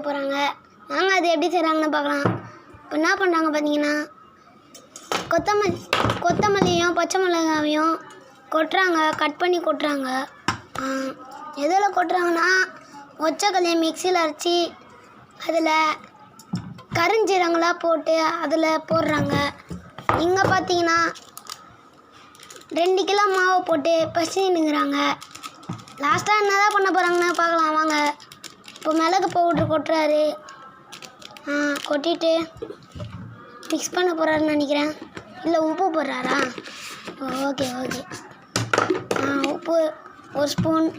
போகிறாங்க. வாங்க அது எப்படி செய்கிறாங்கன்னு பார்க்கலாம். இப்போ என்ன பண்ணுறாங்க பார்த்தீங்கன்னா, கொத்தமல்லியும் பச்சை மிளகாவையும் கொட்டுறாங்க, கட் பண்ணி கொட்டுறாங்க. எதில் கொட்டுறாங்கன்னா, ஒச்சக்கல்லையை மிக்சியில் அரைச்சி அதில் கருஞ்சீரகங்களாக போட்டு அதில் போடுறாங்க. இங்கே பார்த்தீங்கன்னா 2 கிலோ மாவை போட்டு பசினுங்கிறாங்க. லாஸ்ட்டாக என்ன தான் பண்ண போகிறாங்கன்னு பார்க்கலாம் வாங்க. இப்போ மிளகு பவுட்ரு கொட்டுறாரு. கொட்டிட்டு மிக்ஸ் பண்ண போகிறாருன்னு நினைக்கிறேன். இல்லை உப்பு போடுறாரா? ஓகே உப்பு 1 ஸ்பூன்.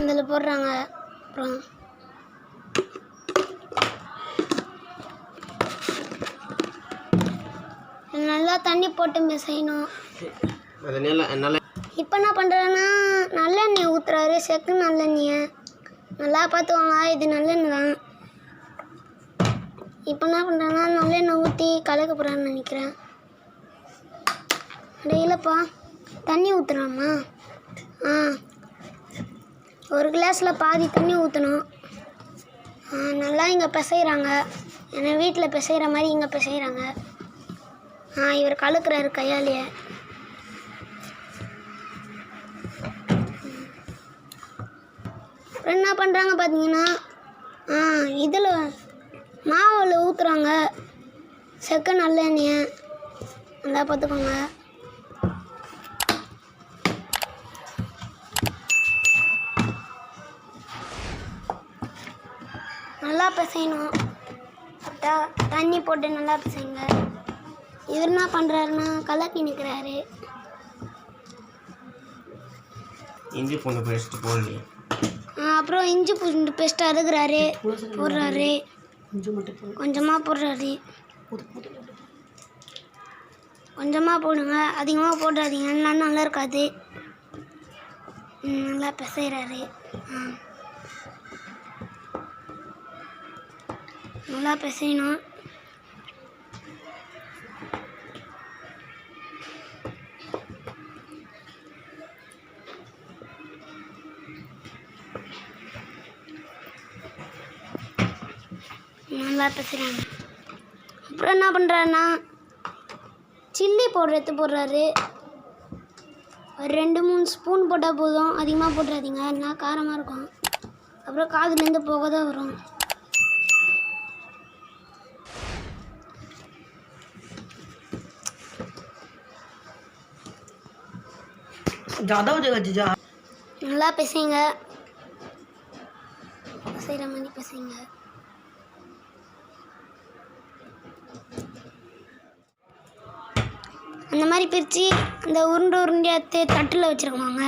இதில் போடுறாங்க. அப்புறம் நல்லா தண்ணி போட்டு செய்யணும். இப்போ என்ன பண்ணுறேன்னா, நல்லெண்ணெய் ஊற்றுறாரு. செக்கு நல்லெண்ணெயை நல்லா பார்த்துவாங்க. இது நல்லெண்ணெய் தான். இப்போ என்ன பண்ணுறேன்னா, நல்லெண்ணெய் ஊற்றி கலக்க போகிறான்னு நினைக்கிறேன். இல்லைப்பா, தண்ணி ஊற்றுறாமா? 1 கிளாஸில் பாதி தண்ணி ஊற்றணும். நல்லா இங்கே பிசைகிறாங்க. ஏன்னா வீட்டில் பிசைகிற மாதிரி இங்கே பிசைகிறாங்க. இவர் கலக்குறாரு கையாலேயே. அப்புறம் என்ன பண்ணுறாங்க பார்த்தீங்கன்னா, இதில் மாவில் ஊற்றுறாங்க செக்க நல்லெண்ணெயை. நல்லா பார்த்துக்கோங்க. நல்லா பிசையணும். தண்ணி போட்டு நல்லா பிசைங்க. இவர் என்ன பண்ணுறாருன்னா, கலக்கி நிற்கிறாரு. இஞ்சி பூண்டு பேஸ்ட் போடலையே. அப்புறம் இஞ்சி பூண்டு பேஸ்ட் அறுக்கிறாரு, போடுறாரு. கொஞ்சமாக போடுறாரு. கொஞ்சமாக போடுங்க, அதிகமாக போடுறாதீங்க, நல்லா இருக்காது. நல்லா பிசைகிறாரு. நல்லா பிசையணும். நல்லா பிசைறாங்க. அப்புறம் என்ன பண்ணுறாருன்னா, சில்லி பவுடர் போடுறாரு. ஒரு 2-3 ஸ்பூன் போட்டால் போதும், அதிகமாக போட்டுறாதீங்க, என்ன காரமாக இருக்கும். அப்புறம் காதுலேருந்து புகை தான் வரும். நல்லா பிசைங்க. பிசைகிற மாதிரி பிசைங்க. அந்த மாதிரி பிரித்து அந்த உருண்டையாக தட்டில் வச்சுருக்கோங்க.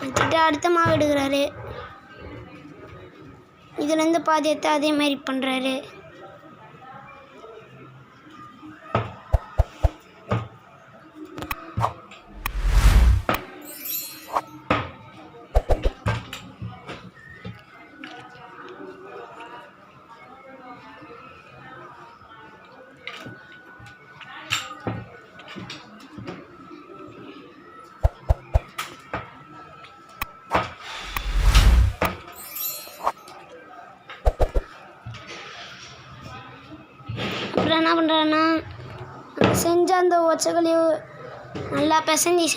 வச்சுட்டு அடுத்த மாவு எடுக்கிறாரு. இதுலேருந்து பாதி எடுத்து அதே மாதிரி பண்ணுறாரு. அப்புறம் என்ன பண்ணுறாருன்னா, செஞ்ச அந்த ஒச்சக்கல்லி நல்லா பிசைஞ்சி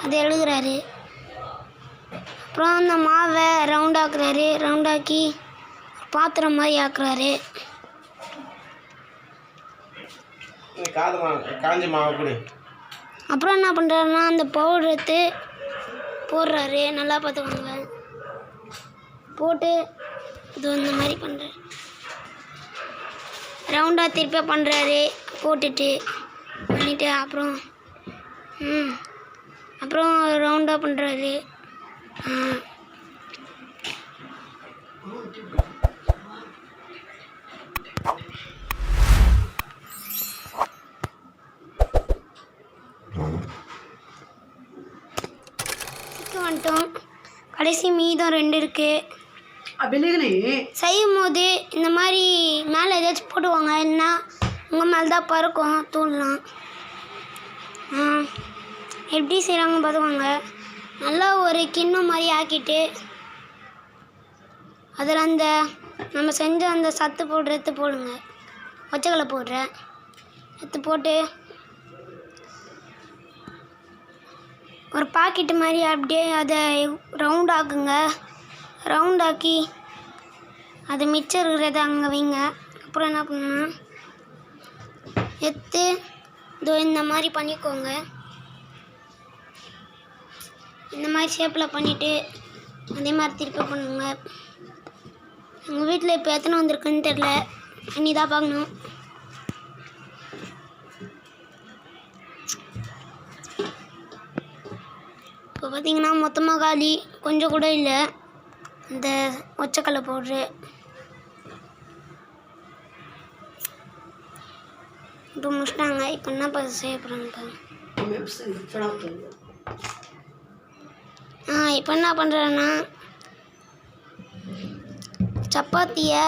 அதை எழுதுறாரு. அப்புறம் அந்த மாவை ரவுண்டாக்குறாரு. ரவுண்டாக்கி பாத்திரம் மாதிரி ஆக்குறாரு. அப்புறம் என்ன பண்ணுறாருன்னா, அந்த பவுடர் எடுத்து போடுறாரு. நல்லா பார்த்துக்கோங்க. போட்டு இது இந்த மாதிரி பண்ணுறாரு. ரவுண்டாக திருப்பி பண்ணுறாரு. பண்ணிவிட்டு அப்புறம் ரவுண்டாக பண்ணுறாரு. வந்துட்டோம். கடைசி மீதம் 2 இருக்குது. செய்யும் போது இந்த மாதிரி மேலே ஏதாச்சும் போடுவாங்க, இல்லைன்னா உங்கள் மேலே தான் பறக்கும் தூள்லாம். எப்படி செய்கிறாங்க பார்த்துக்கோங்க. நல்லா ஒரு கிண்ணம் மாதிரி ஆக்கிட்டு அதில் அந்த நம்ம செஞ்ச அந்த சத்து பவுடர் எடுத்து போடுங்க. ஒச்சக்கடலை பவுடரை எடுத்து போட்டு ஒரு பாக்கெட்டு மாதிரி அப்படியே அதை ரவுண்ட் ஆக்குங்க. ரவுண்ட் ஆக்கி அது மிச்சம் இருக்கிறத அங்கே வைங்க. அப்புறம் என்ன பண்ணணும்னா எடுத்து இதோ இந்த மாதிரி பண்ணிக்கோங்க. இந்த மாதிரி ஷேப்பில் பண்ணிவிட்டு அதே மாதிரி திருப்பி பண்ணுங்க. எங்கள் வீட்டில் இப்போ எத்தனை வந்திருக்குன்னு தெரில, இனி தான் பார்க்கணும். இப்போ பார்த்தீங்கன்னா மொத்தமாக காலி, கொஞ்சம் கூட இல்லை இந்த ஒச்சக்கடலை பவுட்ரு. இப்போ முடிச்சிட்டாங்க. இப்போ என்ன செய்ய போகிறாங்க? இப்போ என்ன பண்ணுறேன்னா சப்பாத்தியை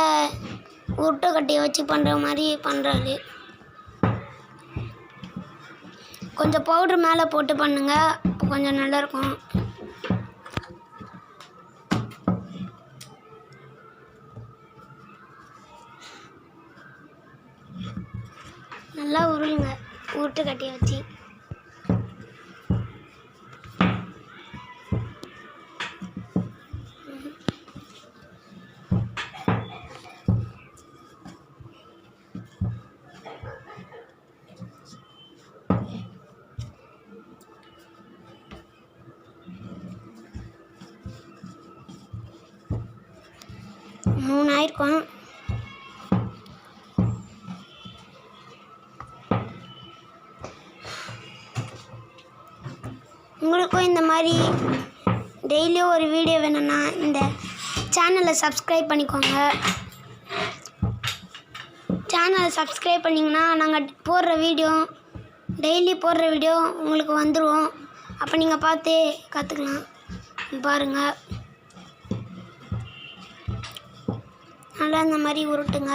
உருட்டை கட்டியை வச்சு பண்ணுற மாதிரி பண்ணுறாரு. கொஞ்சம் பவுட்ரு மேலே போட்டு பண்ணுங்க, அப்போ கொஞ்சம் நல்லாயிருக்கும். நல்லா உருளுங்க உருட்டு கட்டியை வச்சு. மூணு ஆயிருக்கும். உங்களுக்கும் இந்த மாதிரி டெய்லியும் ஒரு வீடியோ வேணும்னா இந்த சேனலை சப்ஸ்கிரைப் பண்ணிக்கோங்க. சேனலை சப்ஸ்கிரைப் பண்ணிங்கன்னா நாங்கள் போடுற வீடியோ டெய்லி போடுற வீடியோ உங்களுக்கு வந்துடும். அப்போ நீங்கள் பார்த்து கற்றுக்கலாம். பாருங்கள், நல்லா இந்த மாதிரி உருட்டுங்க.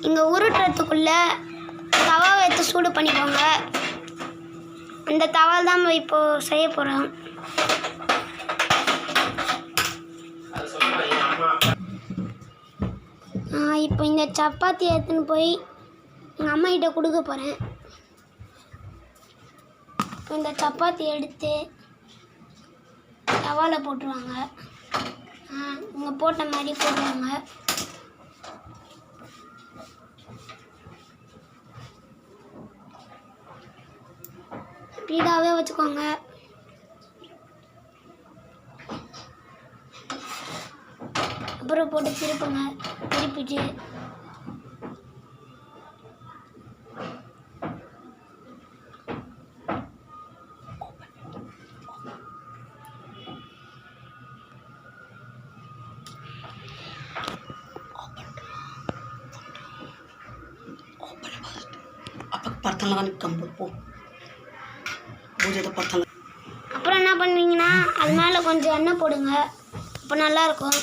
இங்கே உருட்டுறதுக்குள்ளே தவா வைத்து சூடு பண்ணிக்கோங்க. அந்த தவால் தான் நம்ம இப்போது செய்ய போகிறோம். இப்போ இந்த சப்பாத்தி எடுத்துன்னு போய் எங்கள் அம்மா கிட்ட கொடுக்க போகிறேன். இந்த சப்பாத்தி எடுத்து தவாவில் போட்டுருவாங்க. இங்கே போட்ட மாதிரி போடுவாங்க. ஸ்பீடாகவே வச்சுக்கோங்க. அப்புறம் போட்டு திருப்புங்க. திருப்பிட்டு அப்புறம் என்ன பண்ணுவீங்கன்னா அது மேலே கொஞ்சம் எண்ணெய் போடுங்க. அப்போ நல்லாயிருக்கும்.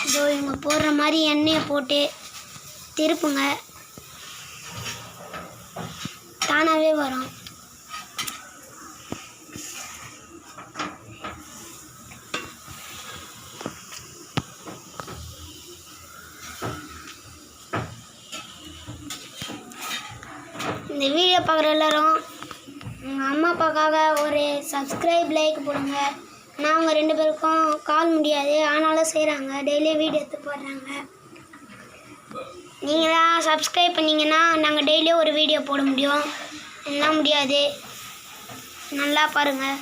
இதோ இவங்க போடுற மாதிரி எண்ணெயை போட்டு திருப்புங்க. தானாகவே வரும். இந்த வீடியோ பார்க்குற எல்லோரும் எங்கள் அம்மா அப்பாக்காக ஒரு சப்ஸ்கிரைப் லைக் போடுங்க. நான் அவங்க 2 பேருக்கும் கால் முடியாது, ஆனாலும் செய்கிறாங்க. டெய்லியும் வீடியோ எடுத்து போடுறாங்க. நீங்களாம் சப்ஸ்கிரைப் பண்ணிங்கன்னா நாங்கள் டெய்லியும் ஒரு வீடியோ போட முடியும். எல்லாம் முடியாது. நல்லா பாருங்கள்.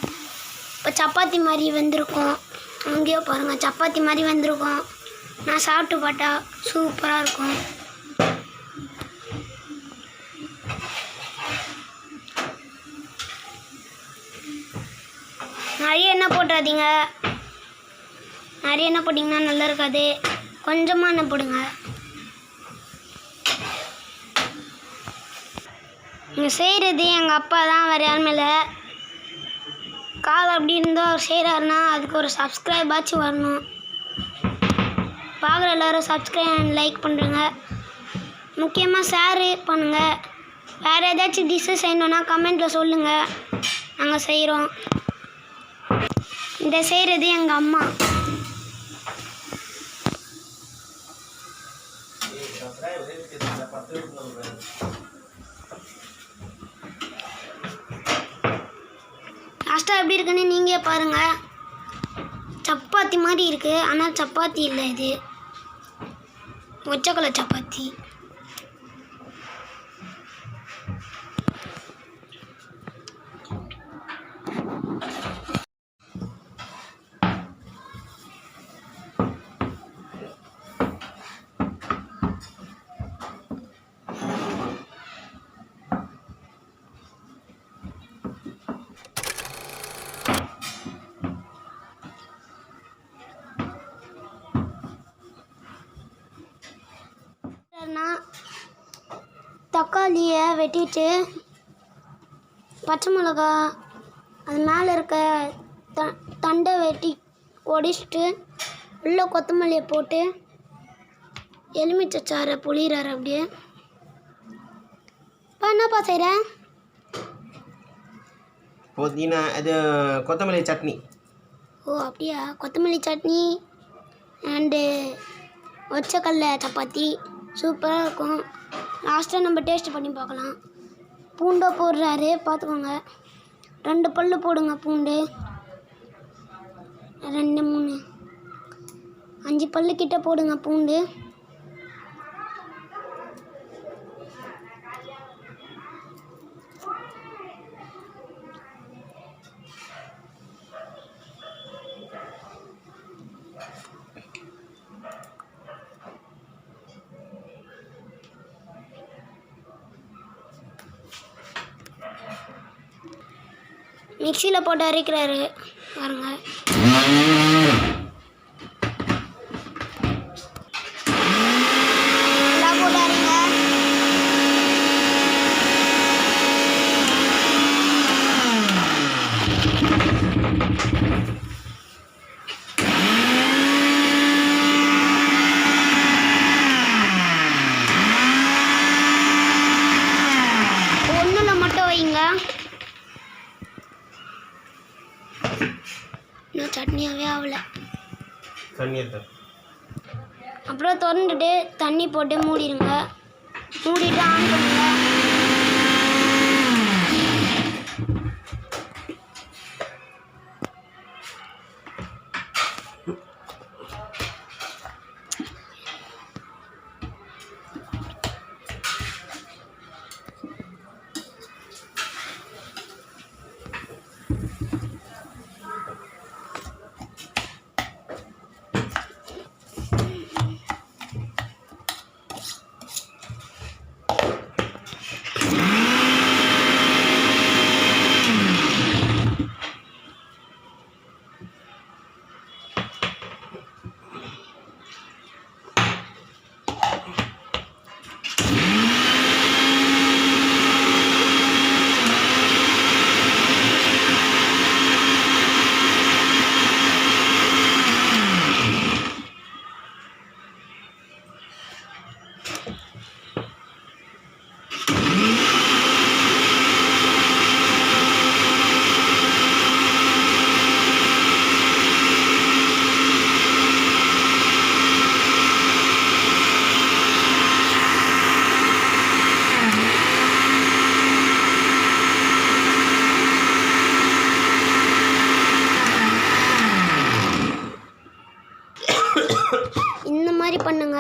இப்போ சப்பாத்தி மாதிரி வெந்திருக்கும். அங்கேயோ பாருங்கள், சப்பாத்தி மாதிரி வெந்திருக்கும். நான் சாப்பிட்டு பார்த்தா சூப்பராக இருக்கும். நிறைய எண்ணெய் போட்டுறாதீங்க. நிறைய எண்ணெய் போட்டிங்கன்னா நல்லா இருக்காது. கொஞ்சமாக எண்ணெய் போடுங்க. இங்கே செய்கிறது எங்கள் அப்பா தான், வேறு யாருமே இல்லை. கால் அப்படி இருந்தால் அவர் செய்கிறாருன்னா அதுக்கு ஒரு சப்ஸ்கிரைப் ஆச்சு வரணும். பார்க்குற எல்லோரும் சப்ஸ்கிரைப் அண்ட் லைக் பண்ணுறேங்க. முக்கியமாக ஷேரு பண்ணுங்கள். வேறு ஏதாச்சும் டிஷ்ஷு செய்யணுன்னா கமெண்ட்டில் சொல்லுங்கள், நாங்கள் செய்கிறோம். இதை செய்கிறது எங்கள் அம்மா. லாஸ்ட்டாக எப்படி இருக்குன்னு நீங்கள் பாருங்கள். சப்பாத்தி மாதிரி இருக்குது, ஆனால் சப்பாத்தி இல்லை, இது ஒச்சக்கலை சப்பாத்தி. தக்காளியை வெட்டிட்டு பச்சை மிளகா அது மேலே இருக்க தண்டை வெட்டி ஒடிச்சிட்டு உள்ள கொத்தமல்லியை போட்டு எலுமிச்சை புளிகிறாரு. அப்படியே என்னப்பா செய்கிற? புதினா அது கொத்தமல்லி சட்னி. ஓ அப்படியா, கொத்தமல்லி சட்னி அண்டு ஒச்சக்கல்ல சப்பாத்தி சூப்பராக இருக்கும். லாஸ்ட்டாக நம்ம டேஸ்ட் பண்ணி பார்க்கலாம். பூண்டை போடுறாரு, பார்த்துக்கோங்க. 2 பல்லு போடுங்க பூண்டு, 2 3 5 பல்லு கிட்ட போடுங்க பூண்டு. மிக்சியில் போட்டு அரைக்கிறாரு பாருங்க. எல்லாம் போட்டு அரைங்க. ஒன்றில் மட்டும் வைங்க, இன்னும் சட்னியாகவே ஆகலை. அப்புறம் திறந்துட்டு தண்ணி போட்டு மூடிடுங்க. மூடிட்டு ஆன் பண்ணுங்க. இந்த மாதிரி பண்ணுங்க.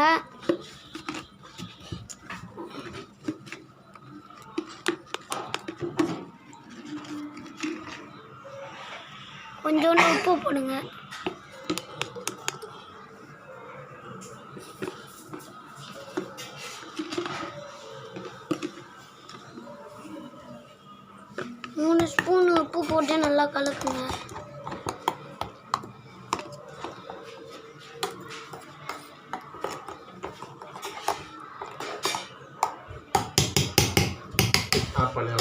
கொஞ்சோண்டு உப்பு போடுங்க. மூணு ஸ்பூன் உப்பு போட்டு நல்லா கலக்குங்க. ஆஃப் பண்ணு.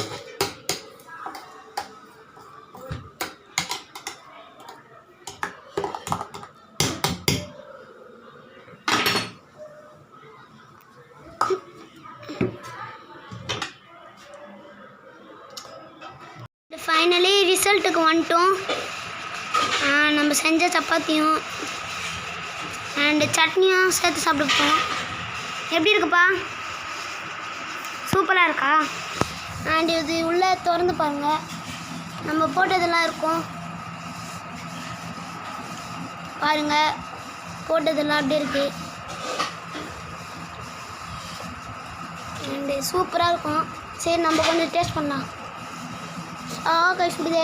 ஃபைனலி ரிசல்ட்டுக்கு வந்துட்டோம். நம்ம செஞ்ச சப்பாத்தியும் அண்டு சட்னியும் சேர்த்து சாப்பிட்டுப்போம். எப்படி இருக்குப்பா? சூப்பராக இருக்கா? அண்ட் இது உள்ளே திறந்து பாருங்கள், நம்ம போட்டதெல்லாம் இருக்கும் பாருங்கள். போட்டதெல்லாம் அப்படியே இருக்குது. அண்டு சூப்பராக இருக்கும். சரி நம்ம கொஞ்சம் டேஸ்ட் பண்ணலாம். கைஸ் விடுதே.